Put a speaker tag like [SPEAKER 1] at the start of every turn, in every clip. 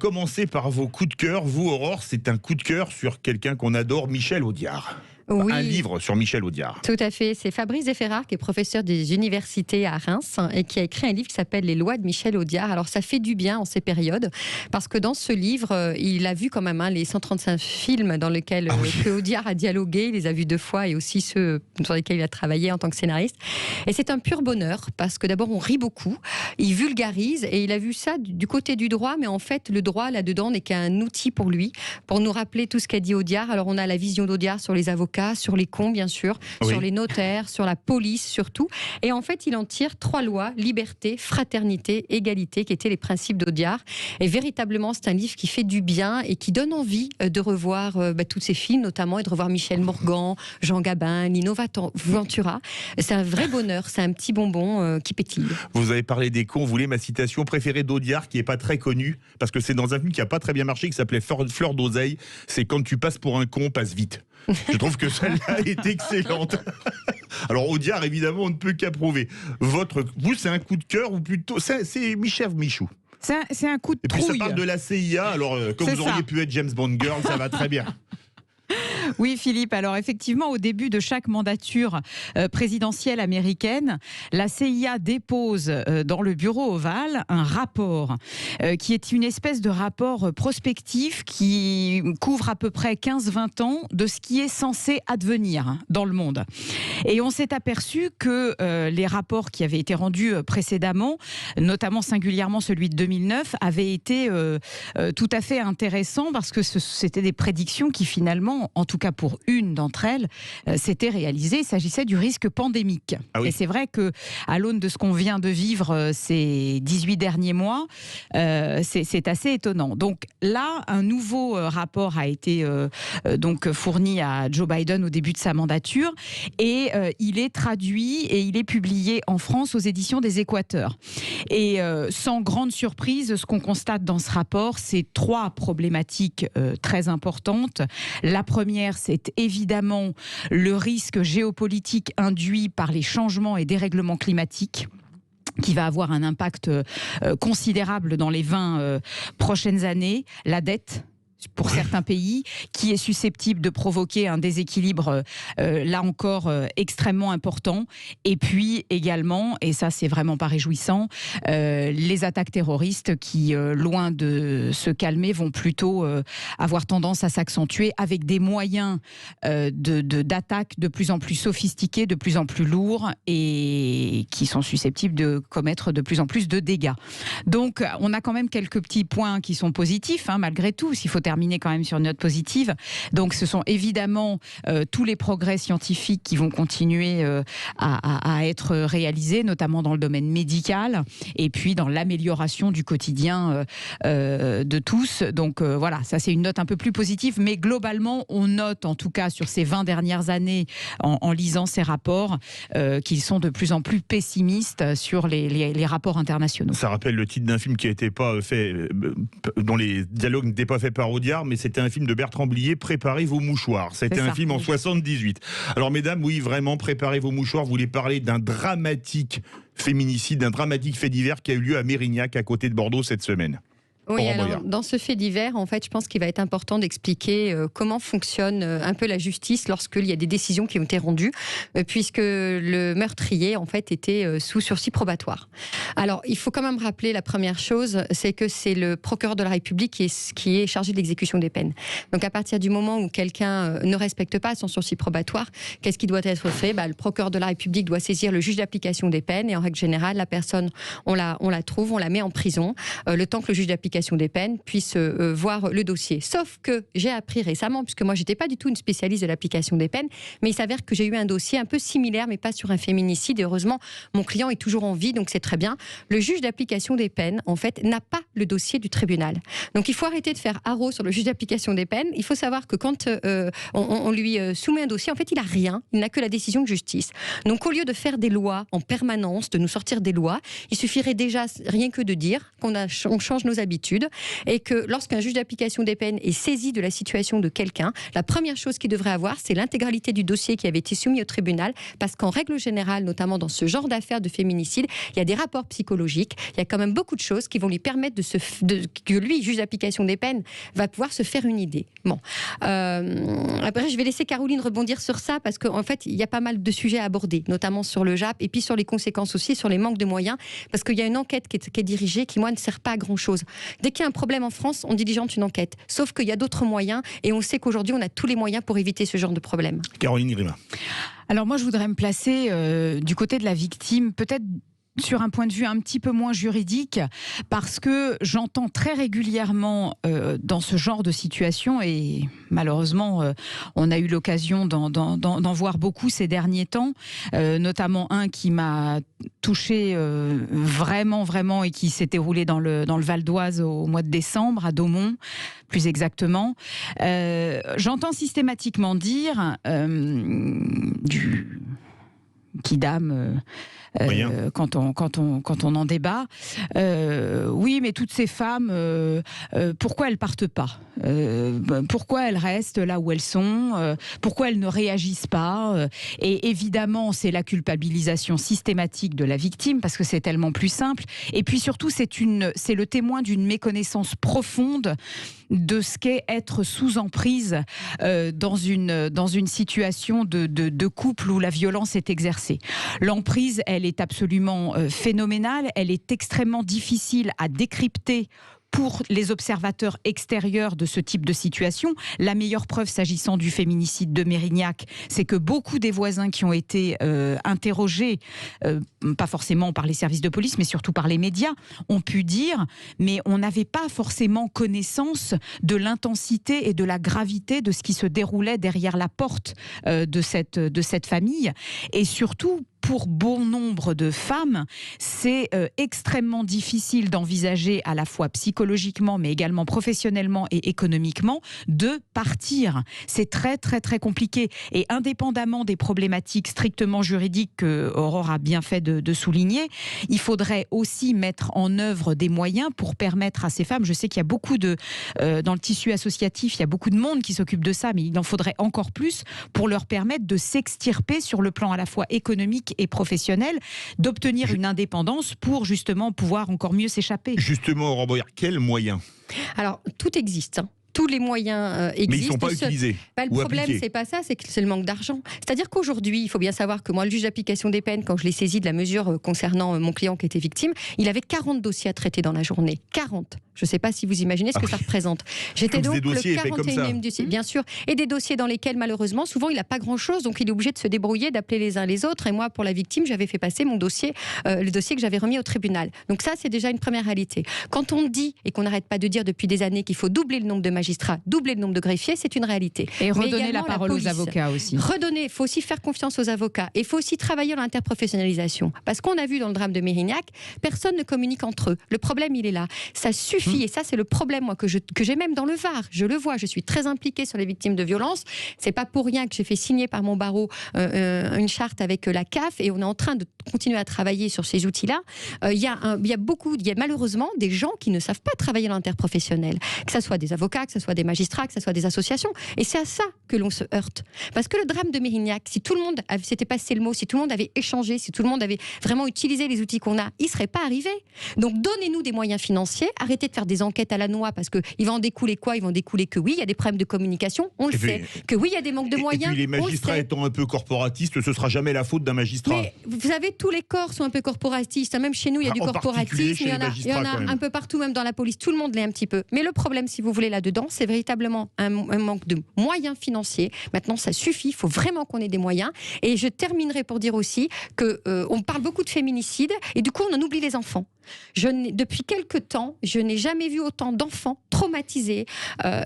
[SPEAKER 1] commencer par vos coups de cœur. Vous, Aurore, c'est un coup de cœur sur quelqu'un qu'on adore, Michel Audiard.
[SPEAKER 2] Oui.
[SPEAKER 1] Un livre sur Michel Audiard.
[SPEAKER 2] Tout à fait. C'est Fabrice Desferrard, qui est professeur des universités à Reims et qui a écrit un livre qui s'appelle Les lois de Michel Audiard. Alors, ça fait du bien en ces périodes parce que dans ce livre, il a vu quand même les 135 films dans lesquels que Audiard a dialogué. Il les a vus 2 fois et aussi ceux sur lesquels il a travaillé en tant que scénariste. Et c'est un pur bonheur parce que d'abord, on rit beaucoup. Il vulgarise et il a vu ça du côté du droit. Mais en fait, le droit, là-dedans, n'est qu'un outil pour lui, pour nous rappeler tout ce qu'a dit Audiard. Alors, on a la vision d'Audiard sur les avocats, sur les cons bien sûr, sur les notaires, sur la police surtout. Et en fait, il en tire 3 lois, liberté, fraternité, égalité, qui étaient les principes d'Audiard. Et véritablement, c'est un livre qui fait du bien et qui donne envie de revoir tous ces films, notamment, et de revoir Michel Morgan, Jean Gabin, Lino Ventura. C'est un vrai bonheur, c'est un petit bonbon qui pétille.
[SPEAKER 1] Vous avez parlé des cons, vous voulez ma citation préférée d'Audiard, qui n'est pas très connue, parce que c'est dans un film qui n'a pas très bien marché, qui s'appelait Fleur d'oseille. C'est quand tu passes pour un con, passe vite. Je trouve que celle-là est excellente. Alors Audiard, évidemment, on ne peut qu'approuver. Vous, c'est un coup de cœur ou plutôt... C'est Michel Michou.
[SPEAKER 3] C'est un coup de trouille.
[SPEAKER 1] Et puis ça parle de la CIA, alors comme vous auriez pu être James Bond Girl, ça va très bien.
[SPEAKER 3] Oui, Philippe. Alors effectivement, au début de chaque mandature présidentielle américaine, la CIA dépose dans le bureau ovale un rapport qui est une espèce de rapport prospectif qui couvre à peu près 15-20 ans de ce qui est censé advenir dans le monde. Et on s'est aperçu que les rapports qui avaient été rendus précédemment, notamment singulièrement celui de 2009, avaient été tout à fait intéressants parce que c'était des prédictions qui finalement, en tout cas pour une d'entre elles, s'était réalisée. Il s'agissait du risque pandémique. Ah oui. Et c'est vrai qu'à l'aune de ce qu'on vient de vivre ces 18 derniers mois, c'est assez étonnant. Donc là, un nouveau rapport a été donc fourni à Joe Biden au début de sa mandature et il est traduit et il est publié en France aux éditions des Équateurs. Et sans grande surprise, ce qu'on constate dans ce rapport, c'est 3 problématiques très importantes. La première, c'est évidemment le risque géopolitique induit par les changements et dérèglements climatiques, qui va avoir un impact considérable dans les 20 prochaines années. La dette pour certains pays, qui est susceptible de provoquer un déséquilibre, là encore, extrêmement important. Et puis également, et ça c'est vraiment pas réjouissant, les attaques terroristes qui, loin de se calmer, vont plutôt avoir tendance à s'accentuer avec des moyens d'attaque de plus en plus sophistiqués, de plus en plus lourds et qui sont susceptibles de commettre de plus en plus de dégâts. Donc on a quand même quelques petits points qui sont positifs, malgré tout, s'il faut terminer quand même sur une note positive. Donc ce sont évidemment tous les progrès scientifiques qui vont continuer à être réalisés, notamment dans le domaine médical et puis dans l'amélioration du quotidien de tous. Donc voilà, ça c'est une note un peu plus positive, mais globalement on note en tout cas sur ces 20 dernières années en lisant ces rapports qu'ils sont de plus en plus pessimistes sur les rapports internationaux.
[SPEAKER 1] Ça rappelle le titre d'un film qui n'était pas fait, dont les dialogues n'étaient pas faits par Audiard, mais c'était un film de Bertrand Blier, Préparez vos mouchoirs. C'était un film en 78. Alors mesdames, oui, vraiment, Préparez vos mouchoirs. Vous voulez parler d'un dramatique féminicide, d'un dramatique fait divers qui a eu lieu à Mérignac, à côté de Bordeaux, cette semaine.
[SPEAKER 2] Oui, alors, dans ce fait divers, en fait, je pense qu'il va être important d'expliquer comment fonctionne un peu la justice lorsqu'il y a des décisions qui ont été rendues, puisque le meurtrier, en fait, était sous sursis probatoire. Alors, il faut quand même rappeler la première chose, c'est que c'est le procureur de la République qui est chargé de l'exécution des peines. Donc, à partir du moment où quelqu'un ne respecte pas son sursis probatoire, qu'est-ce qui doit être fait ? Le procureur de la République doit saisir le juge d'application des peines et en règle générale, la personne, on la trouve, on la met en prison, le temps que le juge d'application des peines puisse voir le dossier. Sauf que j'ai appris récemment, puisque moi j'étais pas du tout une spécialiste de l'application des peines, mais il s'avère que j'ai eu un dossier un peu similaire, mais pas sur un féminicide, et heureusement mon client est toujours en vie, donc c'est très bien. Le juge d'application des peines, en fait, n'a pas le dossier du tribunal. Donc il faut arrêter de faire haro sur le juge d'application des peines. Il faut savoir que quand on lui soumet un dossier, en fait il a rien, il n'a que la décision de justice. Donc au lieu de faire des lois en permanence, de nous sortir des lois, il suffirait déjà rien que de dire qu'on change nos habitudes, d'habitude, et que lorsqu'un juge d'application des peines est saisi de la situation de quelqu'un, la première chose qu'il devrait avoir, c'est l'intégralité du dossier qui avait été soumis au tribunal, parce qu'en règle générale, notamment dans ce genre d'affaires de féminicide, il y a des rapports psychologiques, il y a quand même beaucoup de choses qui vont lui permettre que lui, juge d'application des peines, va pouvoir se faire une idée. Bon. Après, je vais laisser Caroline rebondir sur ça, parce qu'en fait, il y a pas mal de sujets à aborder, notamment sur le JAP, et puis sur les conséquences aussi, sur les manques de moyens, parce qu'il y a une enquête qui est dirigée, qui, moi, ne sert pas à grand-chose. Dès qu'il y a un problème en France, on diligente une enquête. Sauf qu'il y a d'autres moyens, et on sait qu'aujourd'hui, on a tous les moyens pour éviter ce genre de problème.
[SPEAKER 1] Caroline Grima.
[SPEAKER 3] Alors moi, je voudrais me placer du côté de la victime, peut-être sur un point de vue un petit peu moins juridique, parce que j'entends très régulièrement dans ce genre de situation, et malheureusement on a eu l'occasion d'en voir beaucoup ces derniers temps, notamment un qui m'a touché vraiment, et qui s'est déroulé dans le Val d'Oise au mois de décembre, à Daumont plus exactement. J'entends systématiquement dire du kidam quand on en débat. Oui, mais toutes ces femmes, pourquoi elles partent pas? Pourquoi elles restent là où elles sont? Pourquoi elles ne réagissent pas? Et évidemment, c'est la culpabilisation systématique de la victime, parce que c'est tellement plus simple. Et puis surtout, c'est le témoin d'une méconnaissance profonde de ce qu'est être sous emprise dans une situation de couple où la violence est exercée. L'emprise, elle est absolument phénoménale, elle est extrêmement difficile à décrypter pour les observateurs extérieurs de ce type de situation. La meilleure preuve s'agissant du féminicide de Mérignac, c'est que beaucoup des voisins qui ont été interrogés, pas forcément par les services de police, mais surtout par les médias, ont pu dire, mais on n'avait pas forcément connaissance de l'intensité et de la gravité de ce qui se déroulait derrière la porte de cette famille. Et surtout, pour bon nombre de femmes, c'est extrêmement difficile d'envisager, à la fois psychologiquement, mais également professionnellement et économiquement, de partir. C'est très, très, très compliqué. Et indépendamment des problématiques strictement juridiques que Aurore a bien fait de souligner, il faudrait aussi mettre en œuvre des moyens pour permettre à ces femmes, je sais qu'il y a beaucoup dans le tissu associatif, il y a beaucoup de monde qui s'occupe de ça, mais il en faudrait encore plus pour leur permettre de s'extirper sur le plan à la fois économique et professionnel, d'obtenir une indépendance pour justement pouvoir encore mieux s'échapper.
[SPEAKER 1] Justement, Aurore Boyer, quels moyens?
[SPEAKER 2] Alors, tout existe, hein. Tous les moyens existent.
[SPEAKER 1] Mais ils ne sont pas utilisés.
[SPEAKER 2] Le problème, c'est pas ça, c'est que c'est le manque d'argent. C'est-à-dire qu'aujourd'hui, il faut bien savoir que moi, le juge d'application des peines, quand je l'ai saisi de la mesure concernant mon client qui était victime, il avait 40 dossiers à traiter dans la journée. 40. Je ne sais pas si vous imaginez ce que ça représente. J'étais donc le 41e dossier, bien sûr, et des dossiers dans lesquels, malheureusement, souvent, il n'a pas grand-chose, donc il est obligé de se débrouiller, d'appeler les uns les autres. Et moi, pour la victime, j'avais fait passer mon dossier, le dossier que j'avais remis au tribunal. Donc ça, c'est déjà une première réalité. Quand on dit, et qu'on n'arrête pas de dire depuis des années, qu'il faut doubler le nombre de magistrats, doubler le nombre de greffiers, c'est une réalité.
[SPEAKER 3] Et redonner la parole aux avocats aussi.
[SPEAKER 2] Il faut aussi faire confiance aux avocats. Et il faut aussi travailler dans l'interprofessionnalisation. Parce qu'on a vu dans le drame de Mérignac, personne ne communique entre eux. Le problème, il est là. Ça suffit, et ça, c'est le problème moi, que j'ai même dans le Var. Je le vois, je suis très impliquée sur les victimes de violences. C'est pas pour rien que j'ai fait signer par mon barreau une charte avec la CAF, et on est en train de continuer à travailler sur ces outils-là. Il y a malheureusement des gens qui ne savent pas travailler dans l'interprofessionnel. Que ce soit des avocats, que ce soit des magistrats, que ce soit des associations. Et c'est à ça que l'on se heurte. Parce que le drame de Mérignac, si tout le monde s'était passé le mot, si tout le monde avait échangé, si tout le monde avait vraiment utilisé les outils qu'on a, il ne serait pas arrivé. Donc donnez-nous des moyens financiers, arrêtez de faire des enquêtes à la noix, parce qu'il va en découler quoi? Il va en découler que oui, il y a des problèmes de communication, on le sait. Que oui, il y a des manques de moyens.
[SPEAKER 1] Et puis les magistrats étant un peu corporatistes, ce ne sera jamais la faute d'un magistrat.
[SPEAKER 2] Mais vous savez, tous les corps sont un peu corporatistes. Même chez nous, il y a du corporatisme. Il y en a un peu partout, même dans la police. Tout le monde l'est un petit peu. Mais le problème, si vous voulez, là-dedans, c'est véritablement un manque de moyens financiers. Maintenant, ça suffit. Il faut vraiment qu'on ait des moyens. Et je terminerai pour dire aussi qu'on parle beaucoup de féminicide et du coup, on en oublie les enfants. Depuis quelque temps, je n'ai jamais vu autant d'enfants traumatisés.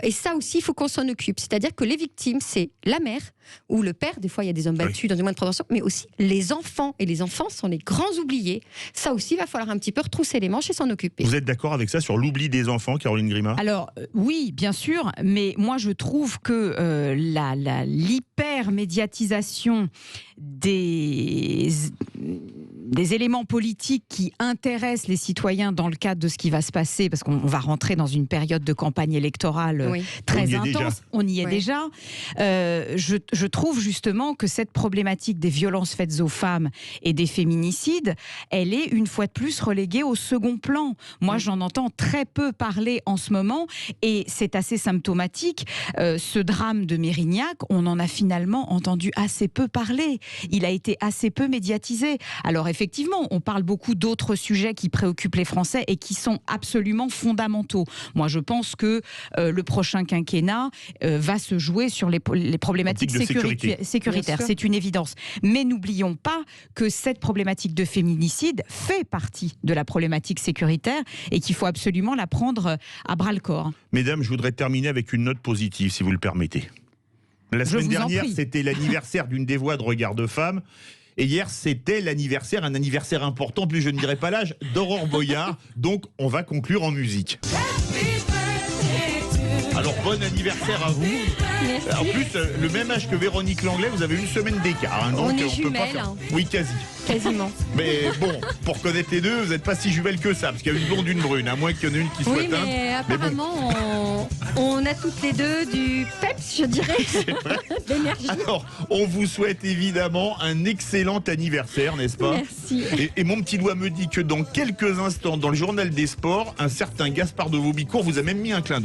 [SPEAKER 2] Et ça aussi, il faut qu'on s'en occupe. C'est-à-dire que les victimes, c'est la mère ou le père. Des fois, il y a des hommes battus dans des moyens de prévention, mais aussi les enfants. Et les enfants sont les grands oubliés. Ça aussi, il va falloir un petit peu retrousser les manches et s'en occuper.
[SPEAKER 1] Vous êtes d'accord avec ça sur l'oubli des enfants, Caroline Grima?
[SPEAKER 3] Alors, oui, bien sûr, mais moi, je trouve que l'hyper-médiatisation des éléments politiques qui intéressent les citoyens dans le cadre de ce qui va se passer, parce qu'on va rentrer dans une période de campagne électorale très intense. On y est déjà. Je trouve justement que cette problématique des violences faites aux femmes et des féminicides, elle est une fois de plus reléguée au second plan. Moi, j'en entends très peu parler en ce moment, et c'est assez symptomatique. Ce drame de Mérignac, on en a finalement entendu assez peu parler. Il a été assez peu médiatisé. Alors effectivement, on parle beaucoup d'autres sujets qui préoccupent les Français et qui sont absolument fondamentaux. Moi, je pense que le prochain quinquennat va se jouer sur les problématiques sécuritaires. C'est une évidence. Mais n'oublions pas que cette problématique de féminicide fait partie de la problématique sécuritaire et qu'il faut absolument la prendre à bras-le-corps.
[SPEAKER 1] Mesdames, je voudrais terminer avec une note positive, si vous le permettez. La semaine dernière, c'était l'anniversaire d'une des voix de Regard de Femme. Et hier, c'était un anniversaire important, plus je ne dirai pas l'âge, d'Aurore Boyard. Donc, on va conclure en musique. Alors, bon anniversaire à vous.
[SPEAKER 2] Merci.
[SPEAKER 1] En plus, le même âge que Véronique Langlais, vous avez une semaine d'écart. Donc,
[SPEAKER 2] on est
[SPEAKER 1] peut
[SPEAKER 2] jumelles.
[SPEAKER 1] pas faire... Oui, quasi.
[SPEAKER 2] Quasiment.
[SPEAKER 1] Mais bon, pour connaître les deux, vous n'êtes pas si jumelles que ça, parce qu'il y a une blonde, une brune, à moins qu'il y en ait une qui soit
[SPEAKER 2] Oui, mais apparemment, on a toutes les deux du peps, je dirais, d'énergie.
[SPEAKER 1] Alors, on vous souhaite évidemment un excellent anniversaire, n'est-ce pas?
[SPEAKER 2] Merci.
[SPEAKER 1] Et mon petit doigt me dit que dans quelques instants, dans le journal des sports, un certain Gaspard de Vaubicourt vous a même mis un clin d'œil.